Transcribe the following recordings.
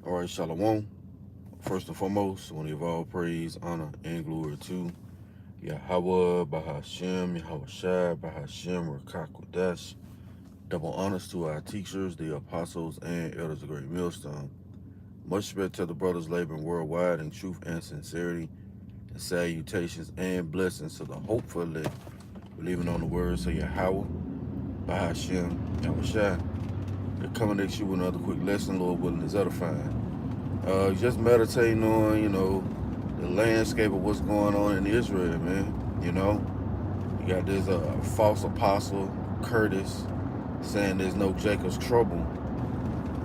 All right, Shalom. First and foremost, I want to give all praise, honor, and glory to Yahawah, Bahashem, Yahawashi, Bahashem, Rawchaa, Qadash. Double honors to our teachers, the apostles, and elders of Great Millstone. Much respect to the brothers laboring worldwide in truth and sincerity, and salutations and blessings to the hopeful elect, believing on the words of Yahawah, Bahashem, Yahawashi. They're coming next you with another quick lesson, Lord willing, is edifying. Just meditating on, the landscape of what's going on in Israel, man. You got this false apostle, Curtis, saying there's no Jacob's trouble.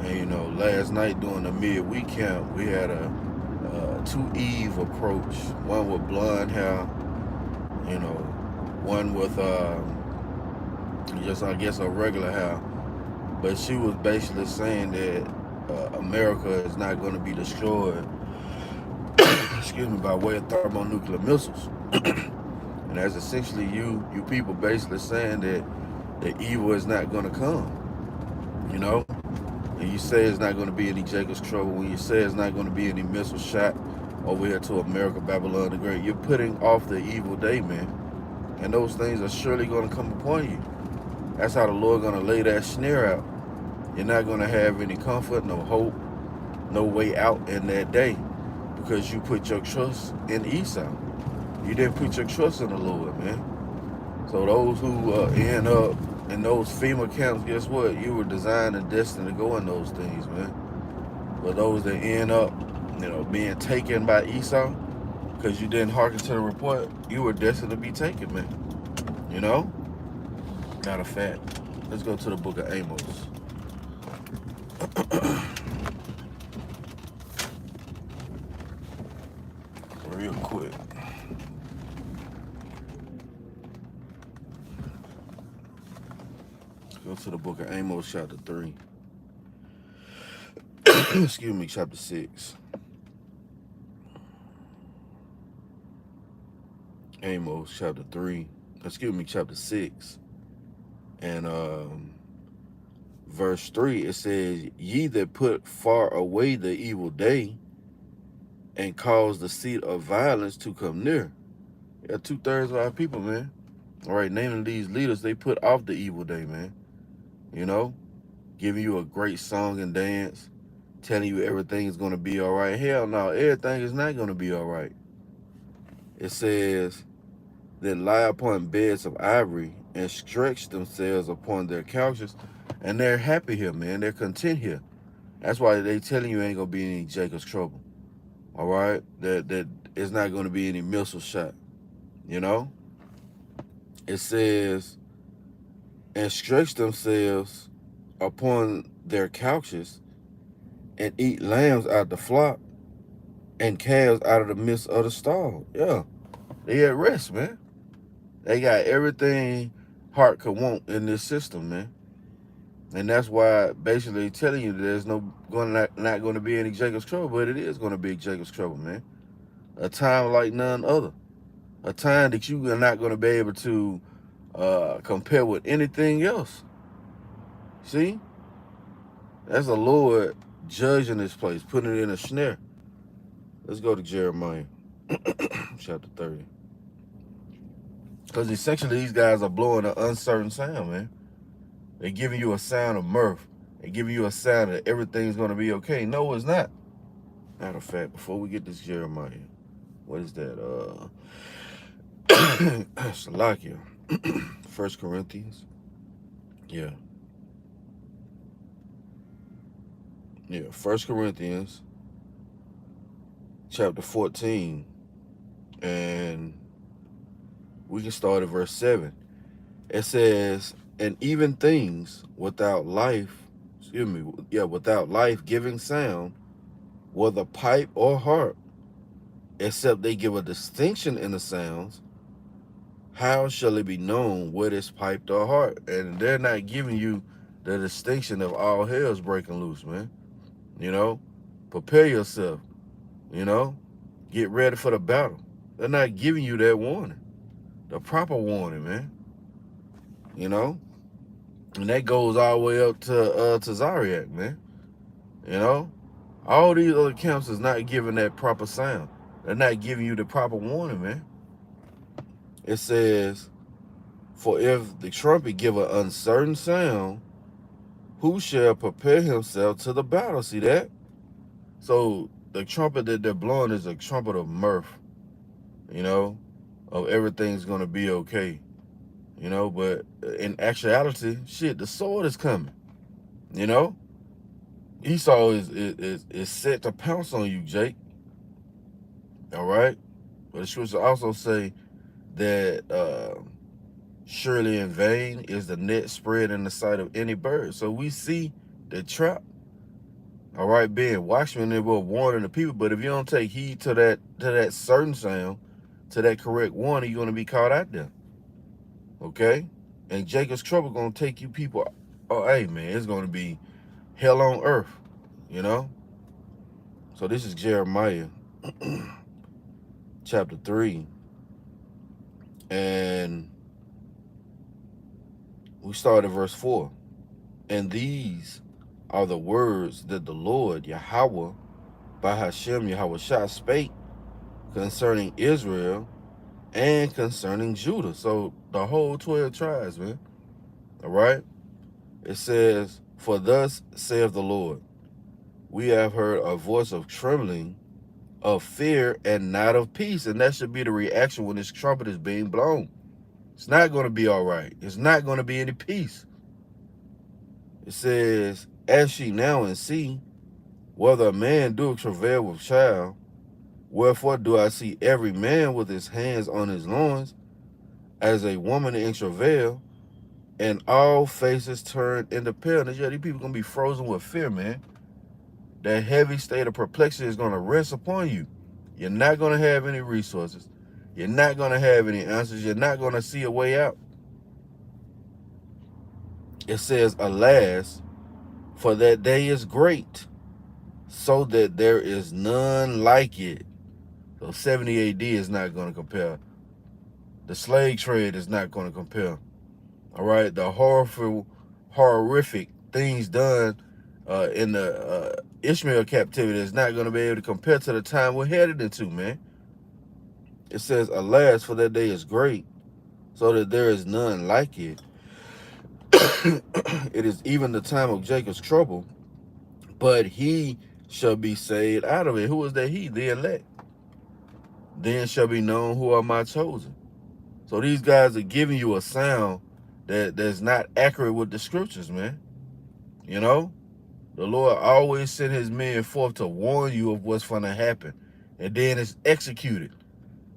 And, last night during the midweek camp, we had a two Eve approach. One with blonde hair, one with just, I guess, a regular hair. But she was basically saying that America is not going to be destroyed, excuse me, by way of thermonuclear missiles. And that's essentially you people basically saying that the evil is not going to come, And you say it's not going to be any Jacob's trouble. When you say it's not going to be any missile shot over here to America, Babylon the Great, you're putting off the evil day, man. And those things are surely going to come upon you. That's how the Lord going to lay that snare out. You're not going to have any comfort, no hope, no way out in that day, because you put your trust in Esau. You didn't put your trust in the Lord, man. So those who end up in those FEMA camps, guess what? You were designed and destined to go in those things, man. But those that end up, being taken by Esau, because you didn't hearken to the report, you were destined to be taken, man. Not a fact. Let's go to the book of Amos. Real quick. Go to the book of Amos, chapter 3. Excuse me, chapter 6. Amos, chapter 3. Excuse me, chapter 6. And verse 3, it says, Ye that put far away the evil day and cause the seat of violence to come near. Yeah, 2/3 of our people, man. All right, naming these leaders, they put off the evil day, man. Giving you a great song and dance, telling you everything is going to be all right. Hell no, everything is not going to be all right. It says, that lie upon beds of ivory and stretch themselves upon their couches, and they're happy here, man. They're content here. That's why they telling you ain't going to be any Jacob's trouble. All right? That it's not going to be any missile shot. It says, and stretch themselves upon their couches and eat lambs out the flock and calves out of the midst of the stall. Yeah, they at rest, man. They got everything heart could want in this system, man. And that's why basically telling you there's not going to be any Jacob's trouble, but it is going to be Jacob's trouble, man. A time like none other. A time that you are not going to be able to compare with anything else. See? That's the Lord judging this place, putting it in a snare. Let's go to Jeremiah chapter 30. Because essentially these guys are blowing an uncertain sound, man. They're giving you a sound of mirth. They're giving you a sound that everything's going to be okay. No, it's not. Matter of fact, before we get this Jeremiah, what is that? Shalalyam. 1 Corinthians. Yeah. 1 Corinthians chapter 14. And we can start at verse 7. It says, and even things without life-giving sound, whether pipe or harp, except they give a distinction in the sounds, how shall it be known what is piped or harp? And they're not giving you the distinction of all hell's breaking loose, man. Prepare yourself, get ready for the battle. They're not giving you that warning, the proper warning, man. And that goes all the way up to Zariac, man. All these other camps is not giving that proper sound. They're not giving you the proper warning, man. It says, for if the trumpet give an uncertain sound, who shall prepare himself to the battle? See that? So the trumpet that they're blowing is a trumpet of mirth, you know, of everything's going to be okay, you know. But in actuality, shit, the sword is coming, you know. Esau is set to pounce on you, Jake. All right? But the scripture also say that surely in vain is the net spread in the sight of any bird. So we see the trap, all right, being watchmen, they were warning the people. But if you don't take heed to that certain sound, to that correct warning, you're going to be caught out there, okay? And Jacob's trouble going to take you people, oh, hey, man, it's going to be hell on earth, you know? So this is Jeremiah chapter 3. And we start at verse 4. And these are the words that the Lord, Yahawah, by Hashem, Yahawashi, spake concerning Israel and concerning Judah. So the whole 12 tribes, man. All right? It says, for thus saith the Lord, we have heard a voice of trembling, of fear, and not of peace. And that should be the reaction when this trumpet is being blown. It's not going to be all right. It's not going to be any peace. It says, ask ye now and see whether a man do travail with child. Wherefore do I see every man with his hands on his loins, as a woman in travail, and all faces turned into paleness. Yeah, these people going to be frozen with fear, man. That heavy state of perplexity is going to rest upon you. You're not going to have any resources. You're not going to have any answers. You're not going to see a way out. It says, alas, for that day is great, so that there is none like it. So 70 AD is not going to compare. The slave trade is not going to compare. All right, the horrific things done in the Ishmael captivity is not going to be able to compare to the time we're headed into, man. It says, alas, for that day is great, so that there is none like it. It is even the time of Jacob's trouble, but he shall be saved out of it. Who is that he? The elect. Then shall be known who are my chosen. So these guys are giving you a sound that's not accurate with the scriptures, man. You know? The Lord always sent his men forth to warn you of what's going to happen. And then it's executed.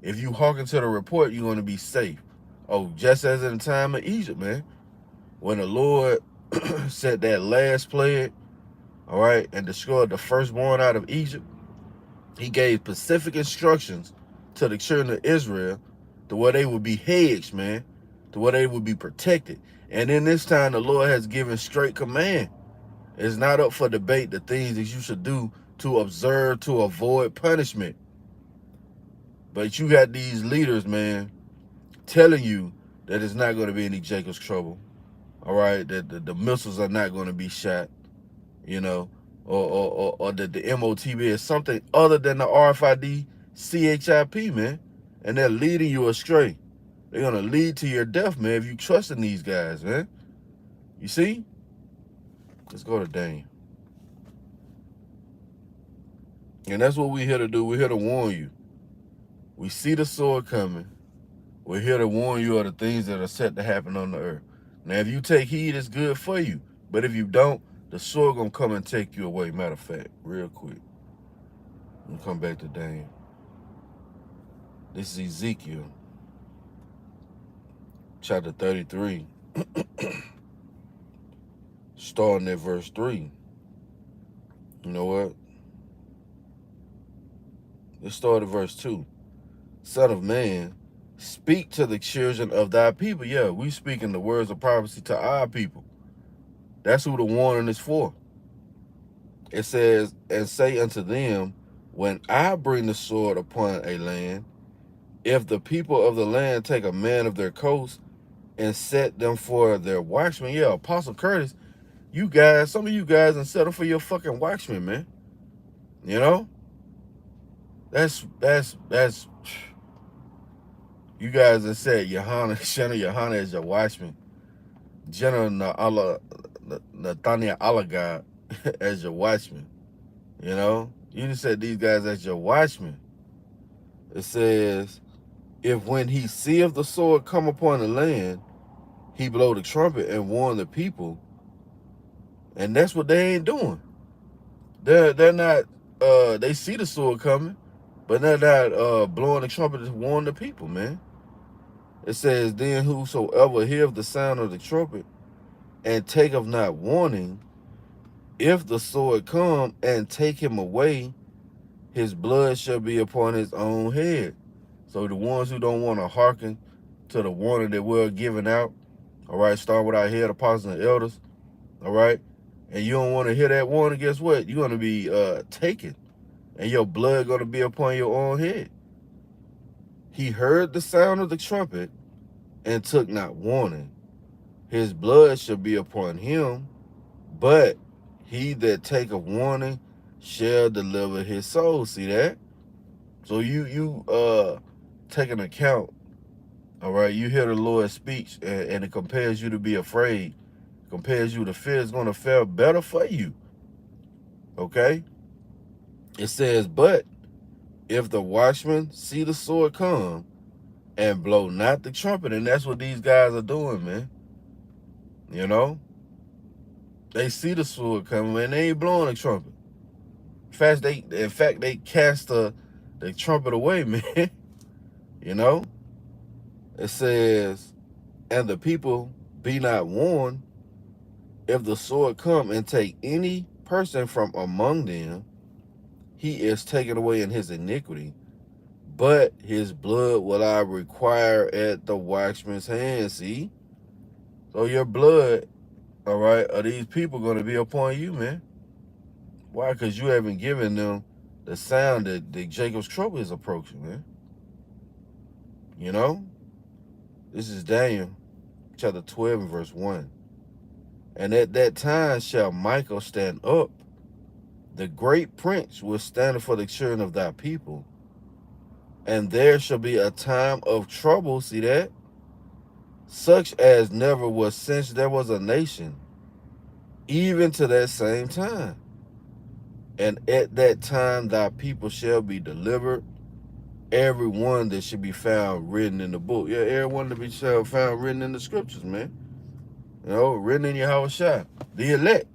If you hearken to the report, you're going to be safe. Oh, just as in the time of Egypt, man. When the Lord set that last plague, all right, and destroyed the firstborn out of Egypt, he gave specific instructions to the children of Israel to where they would be hedged, man, to where they would be protected. And in this time, the Lord has given straight command. It's not up for debate the things that you should do to observe, to avoid punishment. But you got these leaders, man, telling you that it's not going to be any Jacob's trouble. All right, that the missiles are not going to be shot, you know, or that the MOTB is something other than the RFID CHIP, man. And they're leading you astray. They're going to lead to your death, man, if you trust in these guys, man. You see? Let's go to Daniel. And that's what we're here to do. We're here to warn you. We see the sword coming. We're here to warn you of the things that are set to happen on the earth. Now, if you take heed, it's good for you. But if you don't, the sword going to come and take you away. Matter of fact, real quick. We'll come back to Daniel. This is Ezekiel, chapter 33, starting at verse 3. You know what? Let's start at verse 2. Son of man, speak to the children of thy people. Yeah, we speaking the words of prophecy to our people. That's who the warning is for. It says, and say unto them, when I bring the sword upon a land, if the people of the land take a man of their coast and set them for their watchmen, yeah, Apostle Curtis, you guys, some of you guys, and settle for your fucking watchmen, man. You know? That's you guys have said General Yohana is your watchman. General Nathaniel Alagad as your watchman. You know? You just said these guys as your watchmen. It says, if when he seeth the sword come upon the land, he blow the trumpet and warn the people. And that's what they ain't doing. They're not they see the sword coming, but they're not blowing the trumpet to warn the people, man. It says, then whosoever heareth the sound of the trumpet and taketh not warning, if the sword come and take him away, his blood shall be upon his own head. So the ones who don't want to hearken to the warning that we're giving out, all right, start with our head apostles and elders, all right, and you don't want to hear that warning, guess what? You're going to be taken, and your blood going to be upon your own head. He heard the sound of the trumpet and took not warning. His blood shall be upon him, but he that taketh warning shall deliver his soul. See that? So you take an account, all right? You hear the Lord's speech, and it compares you to be afraid, compares you to fear. It's going to fare better for you, okay? It says, but if the watchman see the sword come and blow not the trumpet, and that's what these guys are doing, man. You know? They see the sword coming, and they ain't blowing the trumpet. In fact, they cast the trumpet away, man. You know? It says, and the people be not warned, if the sword come and take any person from among them, he is taken away in his iniquity, but his blood will I require at the watchman's hand. See? So your blood, all right, are these people going to be upon you, man? Why? Because you haven't given them the sound that Jacob's trouble is approaching, man. You know? This is Daniel chapter 12 and verse 1. And at that time shall Michael stand up, the great prince will stand for the children of thy people. And there shall be a time of trouble, see that? Such as never was since there was a nation, even to that same time. And at that time thy people shall be delivered, every one that should be found written in the book. Yeah, everyone that be found written in the scriptures, man. You know, written in Yahawashi, the elect.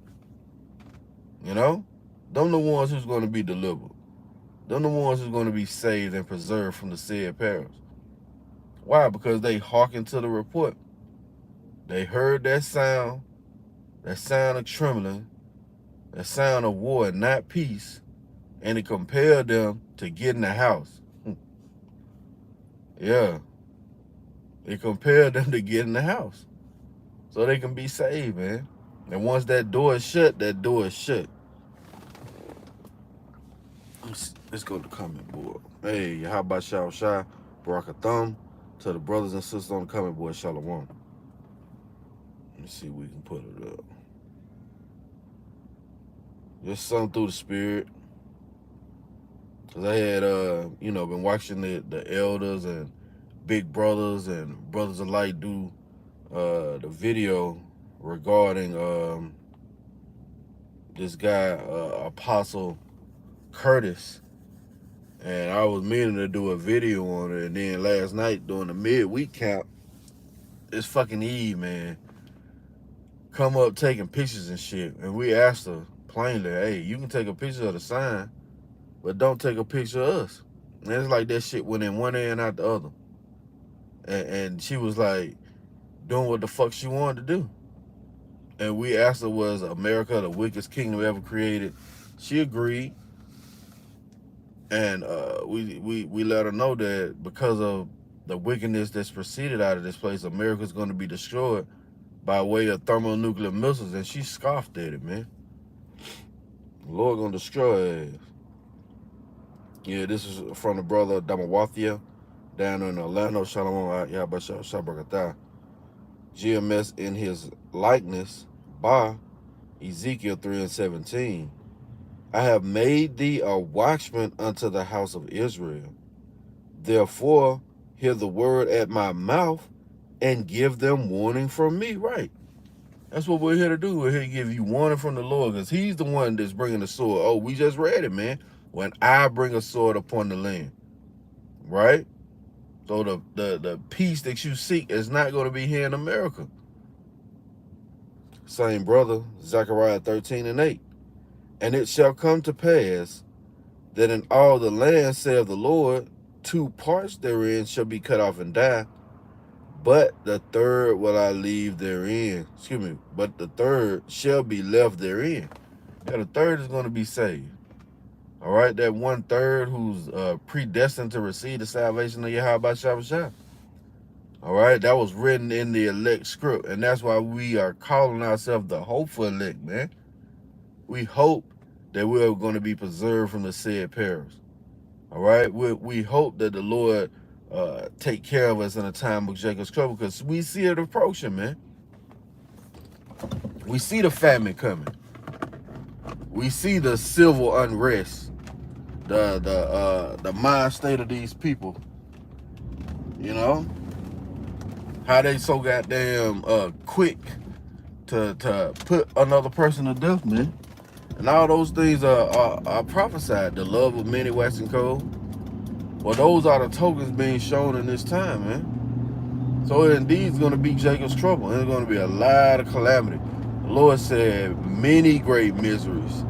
You know, them the ones who's going to be delivered. Them the ones who's going to be saved and preserved from the said perils. Why? Because they hearkened to the report. They heard that sound of trembling, that sound of war and not peace, and it compelled them to get in the house. Yeah. It compelled them to get in the house so they can be saved, man. And once that door is shut, that door is shut. Let's go to the comment board. Hey, how about Rawchaa, Barakatham, to the brothers and sisters on the comment board, Shalom. Let's see if we can put it up. Just something through the spirit. Because I had, been watching the elders and big brothers and brothers alike do the video regarding this guy, Apostle Curtis. And I was meaning to do a video on it. And then last night during the midweek count, this fucking Eve, man, come up taking pictures and shit. And we asked her plainly, hey, you can take a picture of the sign, but don't take a picture of us. And it's like that shit went in one ear and out the other. And she was like doing what the fuck she wanted to do. And we asked her, was America the wickedest kingdom ever created? She agreed. And we let her know that because of the wickedness that's proceeded out of this place, America's going to be destroyed by way of thermonuclear missiles. And she scoffed at it, man. The Lord going to destroy her ass. Yeah, this is from the brother Damawathia down in Orlando. Shalom, Yahawah, Shabrakatah. GMS in his likeness by Ezekiel 3:17. I have made thee a watchman unto the house of Israel. Therefore, hear the word at my mouth and give them warning from me. Right. That's what we're here to do. We're here to give you warning from the Lord, because he's the one that's bringing the sword. Oh, we just read it, man. When I bring a sword upon the land. Right? So the peace that you seek is not going to be here in America. Same brother, Zechariah 13:8. And it shall come to pass that in all the land, saith the Lord, 2 parts therein shall be cut off and die, but the third will I leave therein. Excuse me, but the third shall be left therein. Yeah, the third is going to be saved. All right, that 1/3 who's predestined to receive the salvation of Yahawashi. All right, that was written in the elect script, and that's why we are calling ourselves the hopeful elect, man. We hope that we're going to be preserved from the said perils. All right, we hope that the Lord take care of us in a time of Jacob's trouble, because we see it approaching, man. We see the famine coming. We see the civil unrest, the mind state of these people. You know, how they so goddamn quick to put another person to death, man. And all those things are prophesied. The love of many waxing cold. Well, those are the tokens being shown in this time, man. So indeed, it's going to be Jacob's trouble. And there's going to be a lot of calamity. The Lord said many great miseries.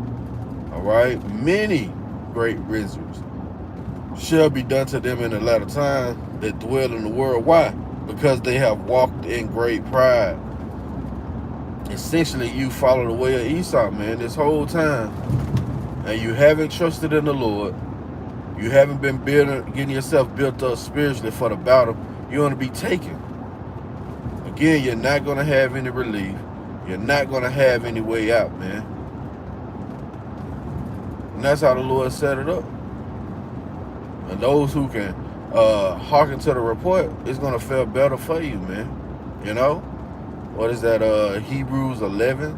All right? Many great miseries shall be done to them in the latter time that dwell in the world. Why? Because they have walked in great pride. Essentially, you follow the way of Esau, man, this whole time. And you haven't trusted in the Lord. You haven't been getting yourself built up spiritually for the battle. You're going to be taken. Again, you're not going to have any relief. You're not going to have any way out, man. And that's how the Lord set it up. And those who can hearken to the report, it's going to feel better for you, man. You know? What is that? Hebrews 11.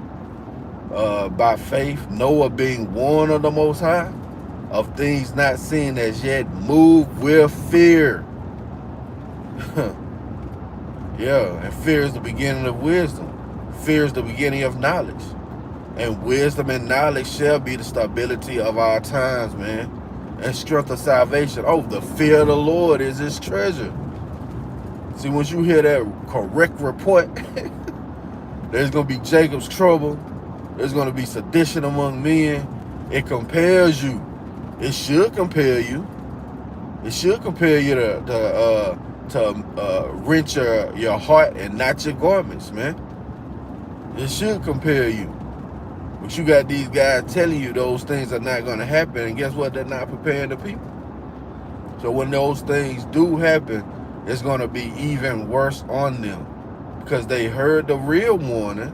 By faith, Noah being warned of the Most High, of things not seen as yet, moved with fear. Yeah, and fear is the beginning of wisdom. Fear is the beginning of knowledge. And wisdom and knowledge shall be the stability of our times, man. And strength of salvation. Oh, the fear of the Lord is his treasure. See, once you hear that correct report, there's going to be Jacob's trouble. There's going to be sedition among men. It compels you. It should compel you. It should compel you to rent your heart and not your garments, man. It should compel you. But you got these guys telling you those things are not going to happen. And guess what? They're not preparing the people. So when those things do happen, it's going to be even worse on them. Because they heard the real warning,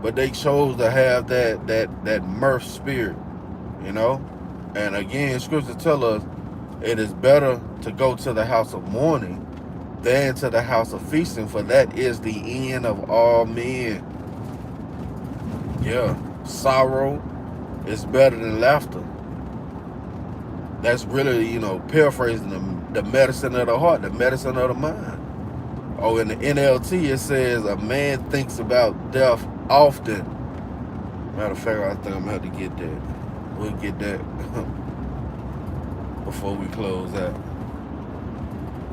but they chose to have that mirth spirit, you know? And again, scripture tell us it is better to go to the house of mourning than to the house of feasting, for that is the end of all men. Yeah, sorrow is better than laughter. That's really, you know, paraphrasing the medicine of the heart, the medicine of the mind. Oh, in the NLT, it says a man thinks about death often. Matter of fact, I think I'm going to have to get that. We'll get that before we close out.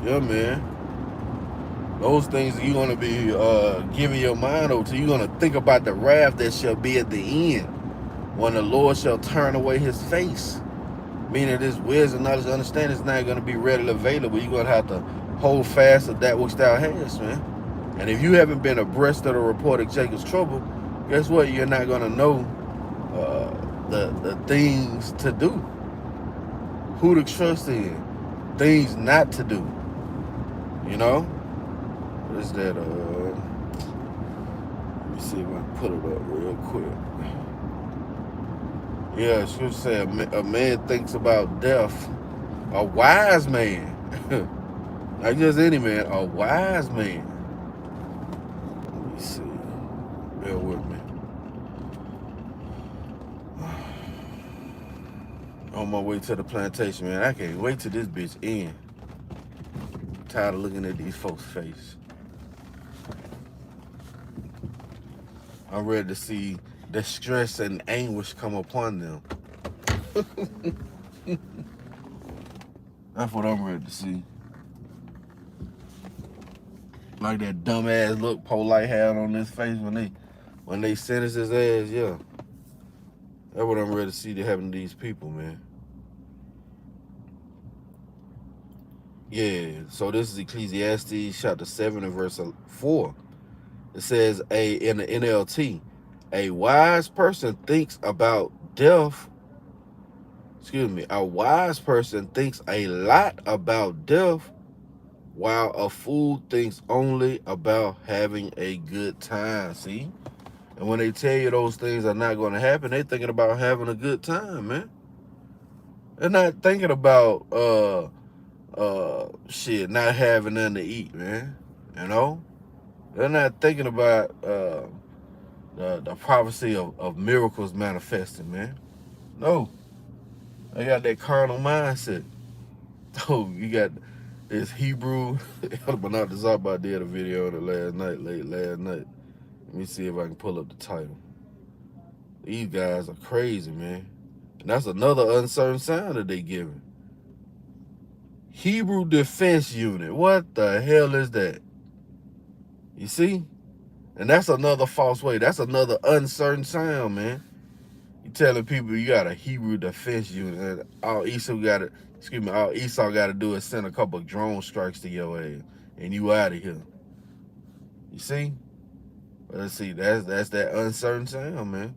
Yeah, man. Those things you're going to be giving your mind over to. You're going to think about the wrath that shall be at the end, when the Lord shall turn away his face. Meaning this wisdom, knowledge, understanding is not going to be readily available. You're going to have to hold fast of that which thou hast, man. And if you haven't been abreast of the report of Jacob's trouble, guess what? You're not going to know the things to do, who to trust in, things not to do. You know? What is that? Let me see if I can put it up real quick. Yeah, she would say a man thinks about death. A wise man. Not just any man, a wise man. Let me see. Bear with me. On my way to the plantation, man. I can't wait till this bitch end. I'm tired of looking at these folks' face. I'm ready to see the stress and anguish come upon them. That's what I'm ready to see. Like that dumbass look Polite had on his face when they sentenced his ass, yeah. That's what I'm ready to see that happen to these people, man. Yeah, so this is Ecclesiastes chapter 7 and verse 4. It says, in the NLT, a wise person thinks about death. A wise person thinks a lot about death, while a fool thinks only about having a good time. See? And when they tell you those things are not going to happen, they're thinking about having a good time, man. They're not thinking about not having nothing to eat, man. You know? They're not thinking about the prophecy of miracles manifesting, man. No. They got that carnal mindset. Oh, you got this Hebrew. But Zaba did a video on it late last night. Let me see if I can pull up the title. These guys are crazy, man. And that's another uncertain sound that they giving. Hebrew Defense Unit. What the hell is that? You see? And that's another false way. That's another uncertain sound, man. You telling people you got a Hebrew Defense Unit, and all Esau got to do is send a couple of drone strikes to your ass, and you out of here. You see? But let's see. That's that uncertain sound, man.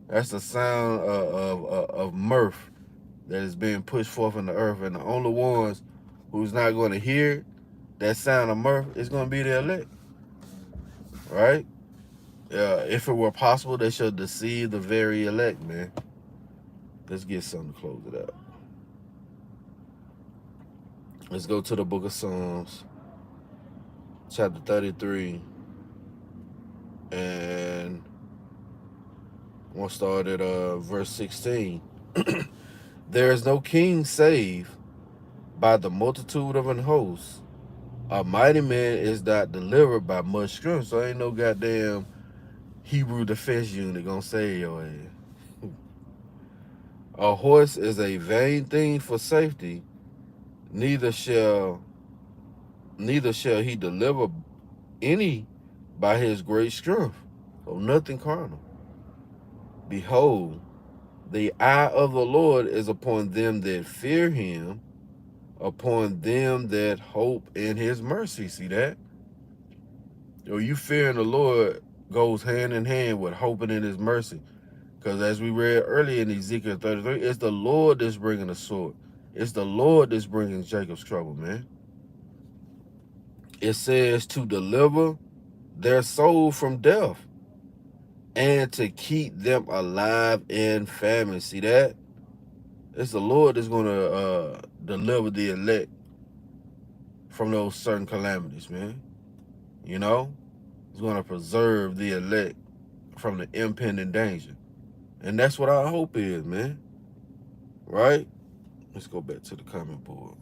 That's the sound of mirth that is being pushed forth in the earth, and the only ones who's not going to hear that sound of mirth is going to be the elect, right? If it were possible, they should deceive the very elect, man. Let's get something to close it out. Let's go to the book of Psalms, chapter 33, and we'll start at verse 16. There is no king save by the multitude of an host. A mighty man is not delivered by much strength. So ain't no goddamn Hebrew Defense Unit gonna save your ass. A horse is a vain thing for safety, neither shall he deliver any by his great strength. So nothing carnal. Behold, the eye of the Lord is upon them that fear him, upon them that hope in his mercy. See that? You fearing the Lord goes hand in hand with hoping in his mercy. Because as we read earlier in Ezekiel 33, it's the Lord that's bringing the sword. It's the Lord that's bringing Jacob's trouble, man. It says to deliver their soul from death and to keep them alive in famine. See that? It's the Lord that's going to deliver the elect from those certain calamities, man. You know? He's going to preserve the elect from the impending danger. And that's what our hope is, man. Right? Let's go back to the comment board.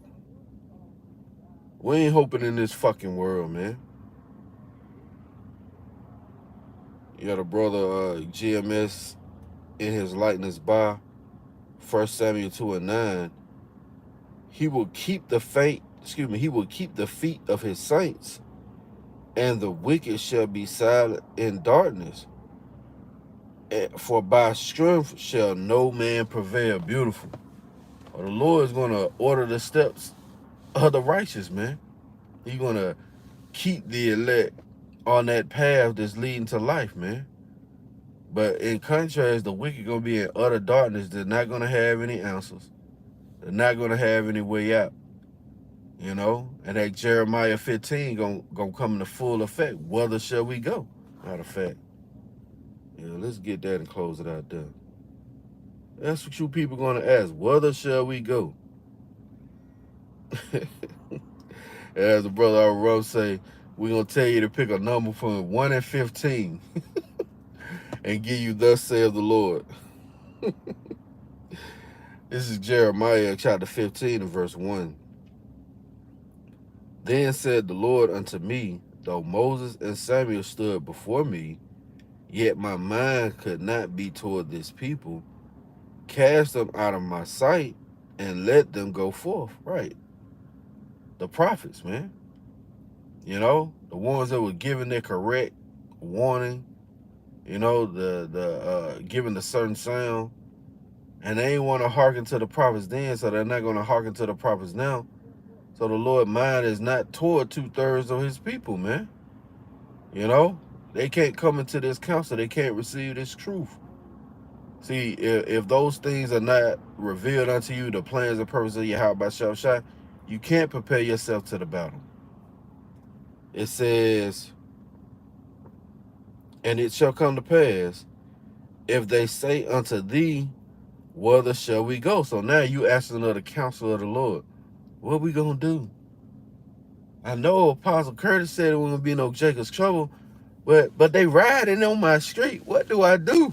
We ain't hoping in this fucking world, man. You got a brother, GMS, in his likeness by 1 Samuel 2 and 9. He will keep the feet of his saints, and the wicked shall be silent in darkness. For by strength shall no man prevail. Beautiful. The Lord is going to order the steps of the righteous, man. He's going to keep the elect on that path that's leading to life, man. But in contrast, the wicked going to be in utter darkness. They're not going to have any answers. They're not going to have any way out. You know? And that Jeremiah 15 gonna come into full effect. Whither shall we go? Matter of fact. Yeah, let's get that and close it out there. That's what you people going to ask. Whither shall we go? As the brother I wrote say, we're going to tell you to pick a number from 1 and 15 and give you thus saith the Lord. This is Jeremiah chapter 15 and verse 1. Then said the Lord unto me, though Moses and Samuel stood before me, yet my mind could not be toward this people. Cast them out of my sight and let them go forth. Right. The prophets, man. You know, the ones that were giving their correct warning, you know, the giving the certain sound. And they ain't want to hearken to the prophets then, so they're not going to hearken to the prophets now. So the Lord's mind is not toward 2/3 of his people, man. You know, they can't come into this counsel. They can't receive this truth. See, if those things are not revealed unto you, the plans and purposes of Yahawashi, you can't prepare yourself to the battle. It says, and it shall come to pass, if they say unto thee, whither shall we go? So now you asking of the counsel of the Lord, what we gonna do? I know Apostle Curtis said it wouldn't be no Jacob's trouble, but they riding on my street. What do I do?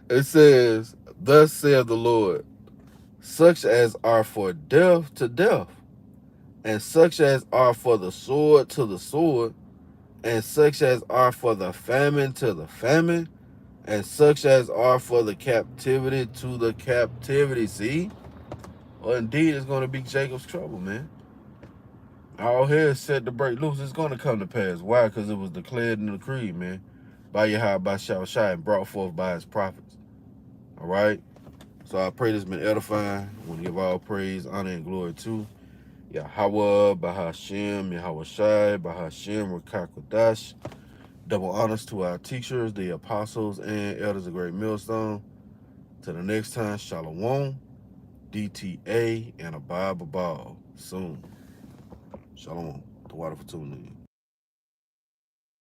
It says, thus saith the Lord, such as are for death to death, and such as are for the sword to the sword, and such as are for the famine to the famine, and such as are for the captivity to the captivity. See? Well, indeed, it's going to be Jacob's trouble, man. All hell is set to break loose. It's going to come to pass. Why? Because it was declared in the creed, man, by Yahawashi and brought forth by his prophets. All right? So I pray this has been edifying. I want to give all praise, honor, and glory to Yahawah, Bahashem, Yahawashi, Bahashem, Qadash. Double honors to our teachers, the apostles, and elders of Great Millstone. Till the next time, Shalom, DTA, and a Bible ball soon. Shalom. The water for tuning in.